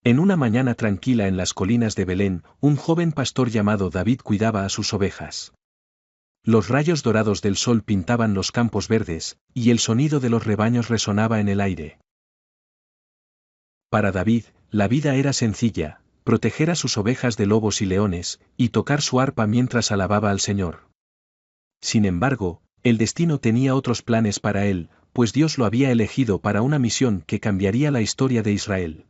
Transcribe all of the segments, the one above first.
En una mañana tranquila en las colinas de Belén, un joven pastor llamado David cuidaba a sus ovejas. Los rayos dorados del sol pintaban los campos verdes, y el sonido de los rebaños resonaba en el aire. Para David, la vida era sencilla: proteger a sus ovejas de lobos y leones, y tocar su arpa mientras alababa al Señor. Sin embargo, el destino tenía otros planes para él, pues Dios lo había elegido para una misión que cambiaría la historia de Israel.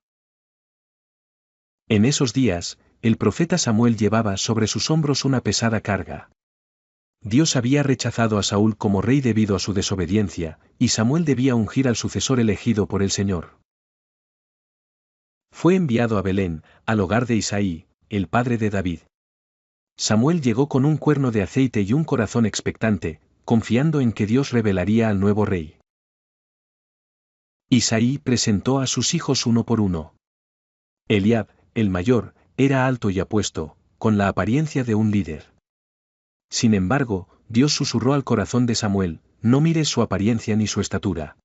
En esos días, el profeta Samuel llevaba sobre sus hombros una pesada carga. Dios había rechazado a Saúl como rey debido a su desobediencia, y Samuel debía ungir al sucesor elegido por el Señor. Fue enviado a Belén, al hogar de Isaí, el padre de David. Samuel llegó con un cuerno de aceite y un corazón expectante, confiando en que Dios revelaría al nuevo rey. Isaí presentó a sus hijos uno por uno. Eliab, el mayor, era alto y apuesto, con la apariencia de un líder. Sin embargo, Dios susurró al corazón de Samuel: no mires su apariencia ni su estatura.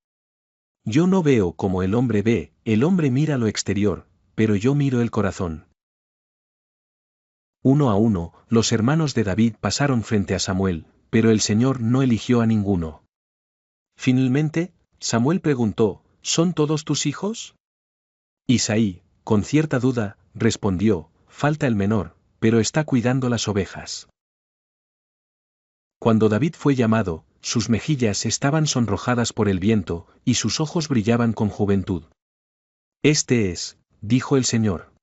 Yo no veo como el hombre ve, el hombre mira lo exterior, pero yo miro el corazón. Uno a uno, los hermanos de David pasaron frente a Samuel, pero el Señor no eligió a ninguno. Finalmente, Samuel preguntó: ¿son todos tus hijos? Isaí, con cierta duda, respondió: falta el menor, pero está cuidando las ovejas. Cuando David fue llamado, sus mejillas estaban sonrojadas por el viento, y sus ojos brillaban con juventud. Este es, dijo el Señor.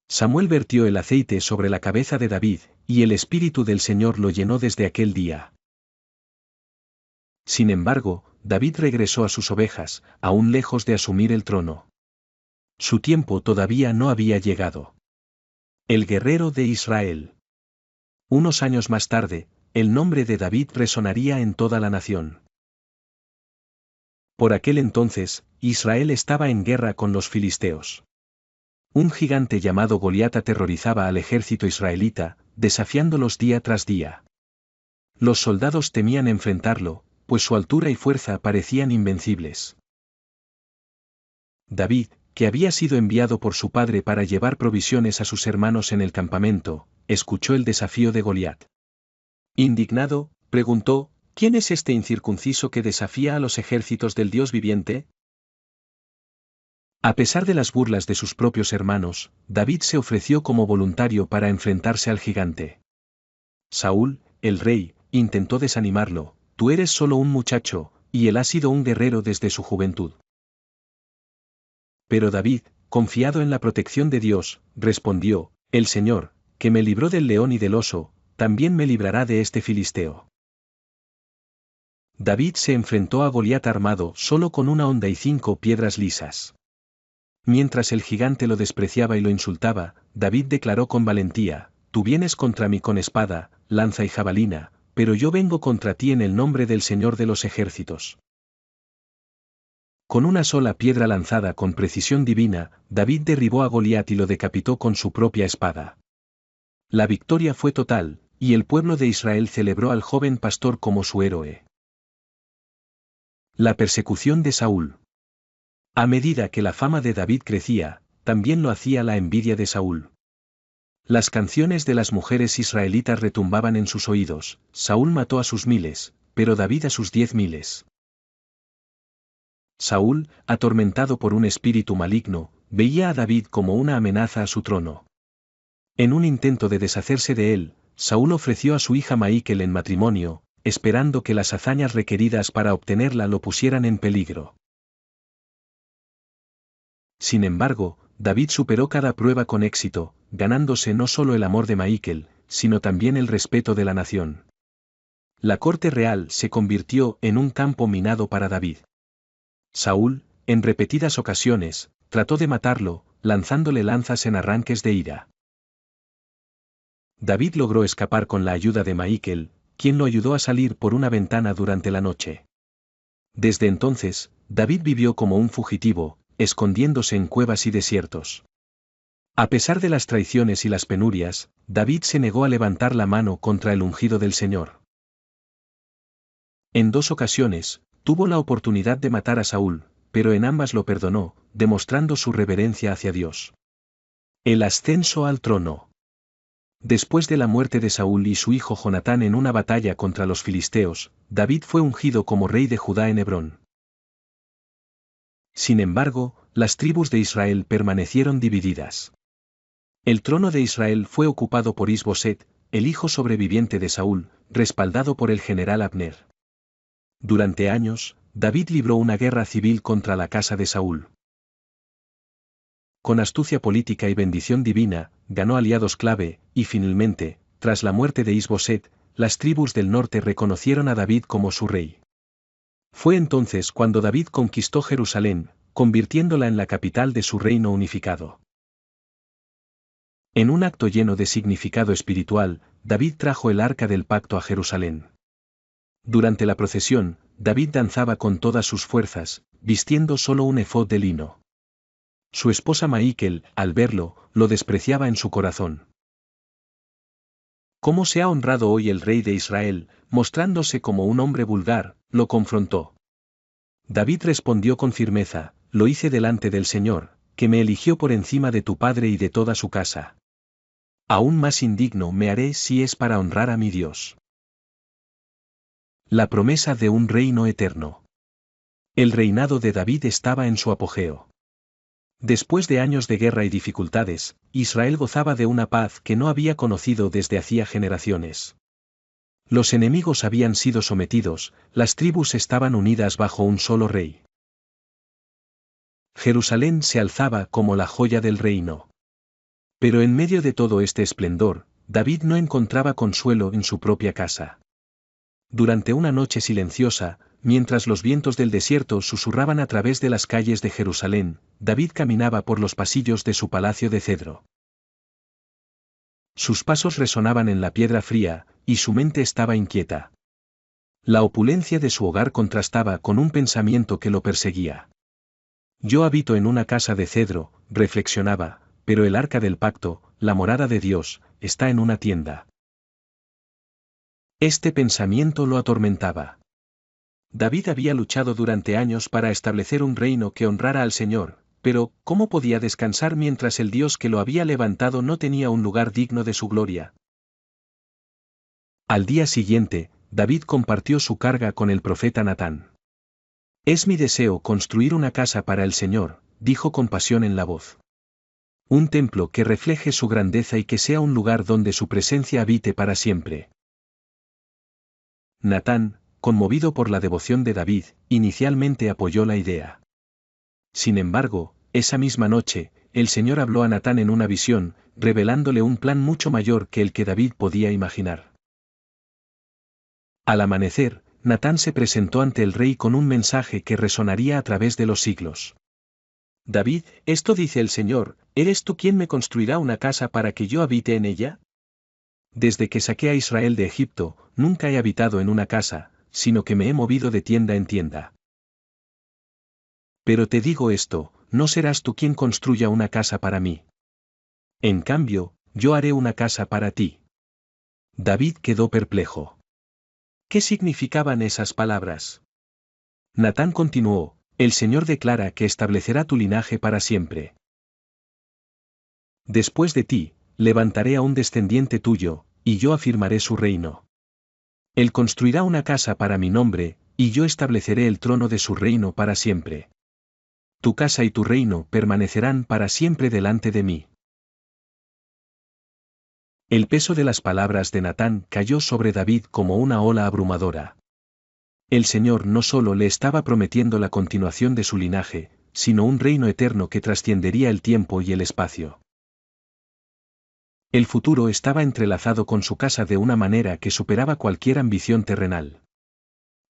Samuel vertió el aceite sobre la cabeza de David, y el Espíritu del Señor lo llenó desde aquel día. Sin embargo, David regresó a sus ovejas, aún lejos de asumir el trono. Su tiempo todavía no había llegado. El guerrero de Israel. Unos años más tarde, el nombre de David resonaría en toda la nación. Por aquel entonces, Israel estaba en guerra con los filisteos. Un gigante llamado Goliat aterrorizaba al ejército israelita, desafiándolos día tras día. Los soldados temían enfrentarlo, pues su altura y fuerza parecían invencibles. David, que había sido enviado por su padre para llevar provisiones a sus hermanos en el campamento, escuchó el desafío de Goliat. Indignado, preguntó: ¿quién es este incircunciso que desafía a los ejércitos del Dios viviente? A pesar de las burlas de sus propios hermanos, David se ofreció como voluntario para enfrentarse al gigante. Saúl, el rey, intentó desanimarlo: tú eres solo un muchacho, y él ha sido un guerrero desde su juventud. Pero David, confiado en la protección de Dios, respondió: el Señor, que me libró del león y del oso, también me librará de este filisteo. David se enfrentó a Goliat armado solo con una honda y 5 piedras lisas. Mientras el gigante lo despreciaba y lo insultaba, David declaró con valentía: tú vienes contra mí con espada, lanza y jabalina, pero yo vengo contra ti en el nombre del Señor de los ejércitos. Con una sola piedra lanzada con precisión divina, David derribó a Goliat y lo decapitó con su propia espada. La victoria fue total, y el pueblo de Israel celebró al joven pastor como su héroe. La persecución de Saúl. A medida que la fama de David crecía, también lo hacía la envidia de Saúl. Las canciones de las mujeres israelitas retumbaban en sus oídos: Saúl mató a sus 1000, pero David a sus 10.000. Saúl, atormentado por un espíritu maligno, veía a David como una amenaza a su trono. En un intento de deshacerse de él, Saúl ofreció a su hija Mical en matrimonio, esperando que las hazañas requeridas para obtenerla lo pusieran en peligro. Sin embargo, David superó cada prueba con éxito, ganándose no solo el amor de Mical, sino también el respeto de la nación. La corte real se convirtió en un campo minado para David. Saúl, en repetidas ocasiones, trató de matarlo, lanzándole lanzas en arranques de ira. David logró escapar con la ayuda de Mical, quien lo ayudó a salir por una ventana durante la noche. Desde entonces, David vivió como un fugitivo, escondiéndose en cuevas y desiertos. A pesar de las traiciones y las penurias, David se negó a levantar la mano contra el ungido del Señor. En 2 ocasiones, tuvo la oportunidad de matar a Saúl, pero en ambas lo perdonó, demostrando su reverencia hacia Dios. El ascenso al trono. Después de la muerte de Saúl y su hijo Jonatán en una batalla contra los filisteos, David fue ungido como rey de Judá en Hebrón. Sin embargo, las tribus de Israel permanecieron divididas. El trono de Israel fue ocupado por Is-Boset, el hijo sobreviviente de Saúl, respaldado por el general Abner. Durante años, David libró una guerra civil contra la casa de Saúl. Con astucia política y bendición divina, ganó aliados clave, y finalmente, tras la muerte de Is-Boset, las tribus del norte reconocieron a David como su rey. Fue entonces cuando David conquistó Jerusalén, convirtiéndola en la capital de su reino unificado. En un acto lleno de significado espiritual, David trajo el arca del pacto a Jerusalén. Durante la procesión, David danzaba con todas sus fuerzas, vistiendo solo un efod de lino. Su esposa Michal, al verlo, lo despreciaba en su corazón. ¿Cómo se ha honrado hoy el rey de Israel, mostrándose como un hombre vulgar? Lo confrontó. David respondió con firmeza: lo hice delante del Señor, que me eligió por encima de tu padre y de toda su casa. Aún más indigno me haré si es para honrar a mi Dios. La promesa de un reino eterno. El reinado de David estaba en su apogeo. Después de años de guerra y dificultades, Israel gozaba de una paz que no había conocido desde hacía generaciones. Los enemigos habían sido sometidos, las tribus estaban unidas bajo un solo rey. Jerusalén se alzaba como la joya del reino. Pero en medio de todo este esplendor, David no encontraba consuelo en su propia casa. Durante una noche silenciosa, mientras los vientos del desierto susurraban a través de las calles de Jerusalén, David caminaba por los pasillos de su palacio de cedro. Sus pasos resonaban en la piedra fría, y su mente estaba inquieta. La opulencia de su hogar contrastaba con un pensamiento que lo perseguía. Yo habito en una casa de cedro, reflexionaba, pero el arca del pacto, la morada de Dios, está en una tienda. Este pensamiento lo atormentaba. David había luchado durante años para establecer un reino que honrara al Señor, pero ¿cómo podía descansar mientras el Dios que lo había levantado no tenía un lugar digno de su gloria? Al día siguiente, David compartió su carga con el profeta Natán. Es mi deseo construir una casa para el Señor, dijo con pasión en la voz. Un templo que refleje su grandeza y que sea un lugar donde su presencia habite para siempre. Natán, conmovido por la devoción de David, inicialmente apoyó la idea. Sin embargo, esa misma noche, el Señor habló a Natán en una visión, revelándole un plan mucho mayor que el que David podía imaginar. Al amanecer, Natán se presentó ante el rey con un mensaje que resonaría a través de los siglos. David, esto dice el Señor, ¿eres tú quien me construirá una casa para que yo habite en ella? Desde que saqué a Israel de Egipto, nunca he habitado en una casa, sino que me he movido de tienda en tienda. Pero te digo esto, no serás tú quien construya una casa para mí. En cambio, yo haré una casa para ti. David quedó perplejo. ¿Qué significaban esas palabras? Natán continuó: el Señor declara que establecerá tu linaje para siempre. Después de ti, levantaré a un descendiente tuyo, y yo afirmaré su reino. Él construirá una casa para mi nombre, y yo estableceré el trono de su reino para siempre. Tu casa y tu reino permanecerán para siempre delante de mí. El peso de las palabras de Natán cayó sobre David como una ola abrumadora. El Señor no solo le estaba prometiendo la continuación de su linaje, sino un reino eterno que trascendería el tiempo y el espacio. El futuro estaba entrelazado con su casa de una manera que superaba cualquier ambición terrenal.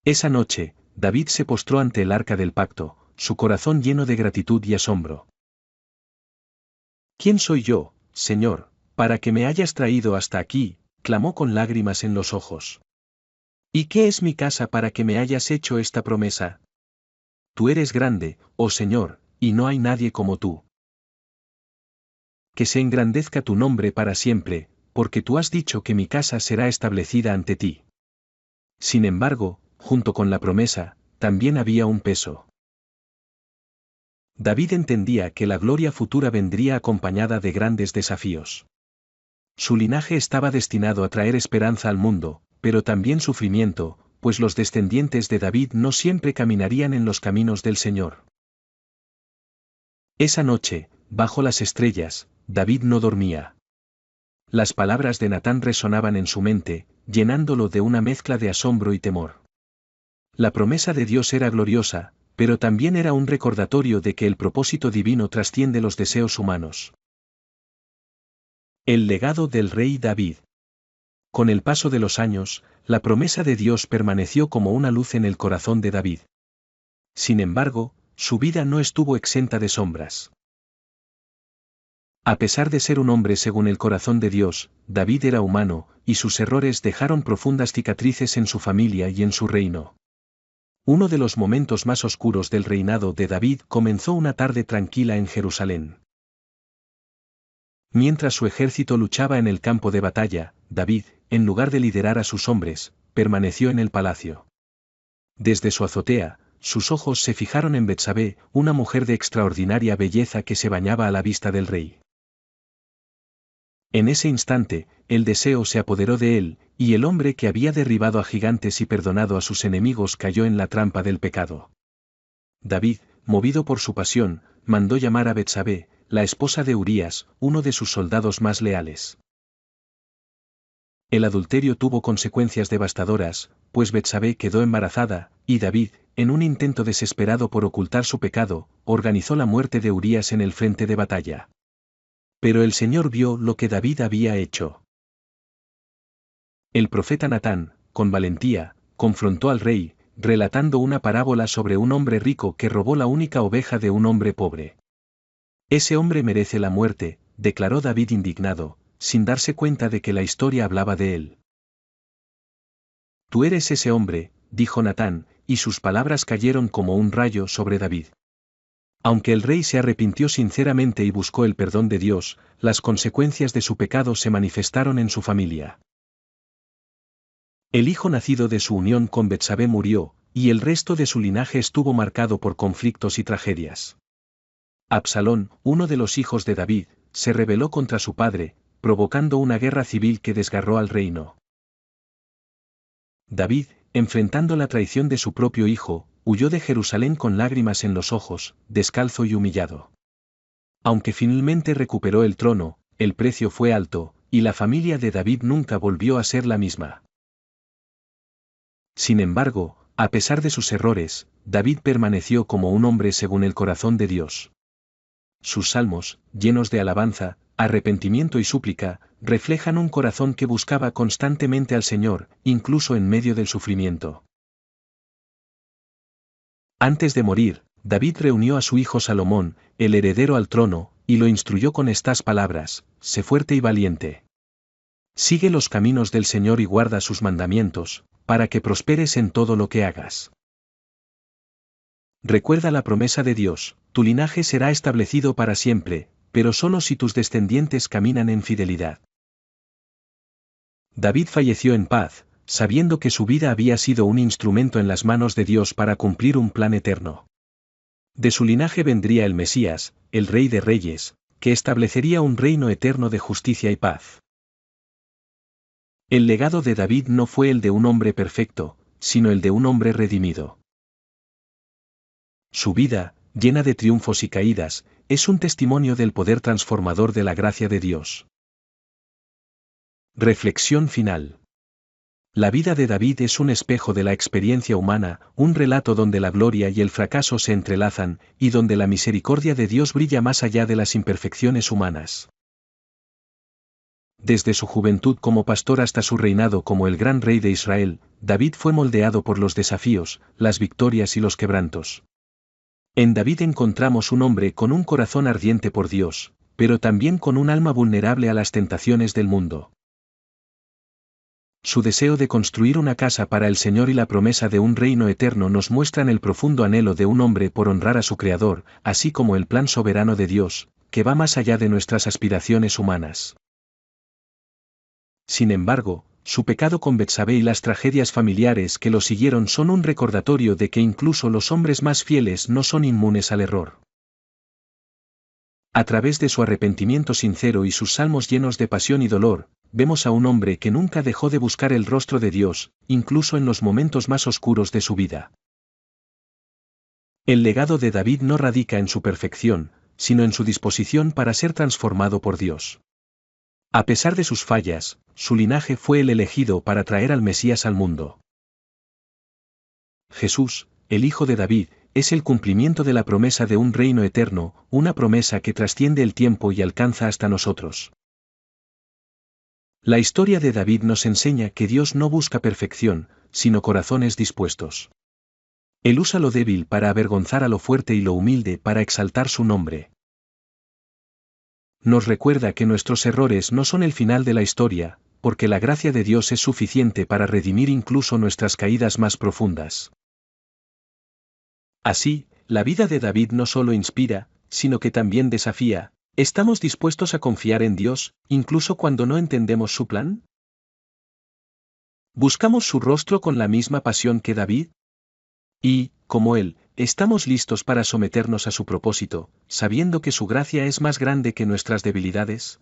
Esa noche, David se postró ante el arca del pacto, su corazón lleno de gratitud y asombro. ¿Quién soy yo, Señor, para que me hayas traído hasta aquí?, clamó con lágrimas en los ojos. ¿Y qué es mi casa para que me hayas hecho esta promesa? Tú eres grande, oh Señor, y no hay nadie como tú. Que se engrandezca tu nombre para siempre, porque tú has dicho que mi casa será establecida ante ti. Sin embargo, junto con la promesa, también había un peso. David entendía que la gloria futura vendría acompañada de grandes desafíos. Su linaje estaba destinado a traer esperanza al mundo, pero también sufrimiento, pues los descendientes de David no siempre caminarían en los caminos del Señor. Esa noche, bajo las estrellas, David no dormía. Las palabras de Natán resonaban en su mente, llenándolo de una mezcla de asombro y temor. La promesa de Dios era gloriosa, pero también era un recordatorio de que el propósito divino trasciende los deseos humanos. El legado del rey David. Con el paso de los años, la promesa de Dios permaneció como una luz en el corazón de David. Sin embargo, su vida no estuvo exenta de sombras. A pesar de ser un hombre según el corazón de Dios, David era humano, y sus errores dejaron profundas cicatrices en su familia y en su reino. Uno de los momentos más oscuros del reinado de David comenzó una tarde tranquila en Jerusalén. Mientras su ejército luchaba en el campo de batalla, David, en lugar de liderar a sus hombres, permaneció en el palacio. Desde su azotea, sus ojos se fijaron en Betsabé, una mujer de extraordinaria belleza que se bañaba a la vista del rey. En ese instante, el deseo se apoderó de él, y el hombre que había derribado a gigantes y perdonado a sus enemigos cayó en la trampa del pecado. David, movido por su pasión, mandó llamar a Betsabé, la esposa de Urías, uno de sus soldados más leales. El adulterio tuvo consecuencias devastadoras, pues Betsabé quedó embarazada, y David, en un intento desesperado por ocultar su pecado, organizó la muerte de Urías en el frente de batalla. Pero el Señor vio lo que David había hecho. El profeta Natán, con valentía, confrontó al rey, relatando una parábola sobre un hombre rico que robó la única oveja de un hombre pobre. Ese hombre merece la muerte, declaró David indignado, sin darse cuenta de que la historia hablaba de él. Tú eres ese hombre, dijo Natán, y sus palabras cayeron como un rayo sobre David. Aunque el rey se arrepintió sinceramente y buscó el perdón de Dios, las consecuencias de su pecado se manifestaron en su familia. El hijo nacido de su unión con Betsabé murió, y el resto de su linaje estuvo marcado por conflictos y tragedias. Absalón, uno de los hijos de David, se rebeló contra su padre, provocando una guerra civil que desgarró al reino. David, enfrentando la traición de su propio hijo, huyó de Jerusalén con lágrimas en los ojos, descalzo y humillado. Aunque finalmente recuperó el trono, el precio fue alto, y la familia de David nunca volvió a ser la misma. Sin embargo, a pesar de sus errores, David permaneció como un hombre según el corazón de Dios. Sus salmos, llenos de alabanza, arrepentimiento y súplica, reflejan un corazón que buscaba constantemente al Señor, incluso en medio del sufrimiento. Antes de morir, David reunió a su hijo Salomón, el heredero al trono, y lo instruyó con estas palabras: sé fuerte y valiente. Sigue los caminos del Señor y guarda sus mandamientos, para que prosperes en todo lo que hagas. Recuerda la promesa de Dios, tu linaje será establecido para siempre, pero solo si tus descendientes caminan en fidelidad. David falleció en paz, sabiendo que su vida había sido un instrumento en las manos de Dios para cumplir un plan eterno. De su linaje vendría el Mesías, el Rey de Reyes, que establecería un reino eterno de justicia y paz. El legado de David no fue el de un hombre perfecto, sino el de un hombre redimido. Su vida, llena de triunfos y caídas, es un testimonio del poder transformador de la gracia de Dios. Reflexión final. La vida de David es un espejo de la experiencia humana, un relato donde la gloria y el fracaso se entrelazan, y donde la misericordia de Dios brilla más allá de las imperfecciones humanas. Desde su juventud como pastor hasta su reinado como el gran rey de Israel, David fue moldeado por los desafíos, las victorias y los quebrantos. En David encontramos un hombre con un corazón ardiente por Dios, pero también con un alma vulnerable a las tentaciones del mundo. Su deseo de construir una casa para el Señor y la promesa de un reino eterno nos muestran el profundo anhelo de un hombre por honrar a su Creador, así como el plan soberano de Dios, que va más allá de nuestras aspiraciones humanas. Sin embargo, su pecado con Betsabé y las tragedias familiares que lo siguieron son un recordatorio de que incluso los hombres más fieles no son inmunes al error. A través de su arrepentimiento sincero y sus salmos llenos de pasión y dolor, vemos a un hombre que nunca dejó de buscar el rostro de Dios, incluso en los momentos más oscuros de su vida. El legado de David no radica en su perfección, sino en su disposición para ser transformado por Dios. A pesar de sus fallas, su linaje fue el elegido para traer al Mesías al mundo. Jesús, el Hijo de David, es el cumplimiento de la promesa de un reino eterno, una promesa que trasciende el tiempo y alcanza hasta nosotros. La historia de David nos enseña que Dios no busca perfección, sino corazones dispuestos. Él usa lo débil para avergonzar a lo fuerte y lo humilde para exaltar su nombre. Nos recuerda que nuestros errores no son el final de la historia, porque la gracia de Dios es suficiente para redimir incluso nuestras caídas más profundas. Así, la vida de David no solo inspira, sino que también desafía. ¿Estamos dispuestos a confiar en Dios, incluso cuando no entendemos su plan? ¿Buscamos su rostro con la misma pasión que David? Y, como él, estamos listos para someternos a su propósito, sabiendo que su gracia es más grande que nuestras debilidades.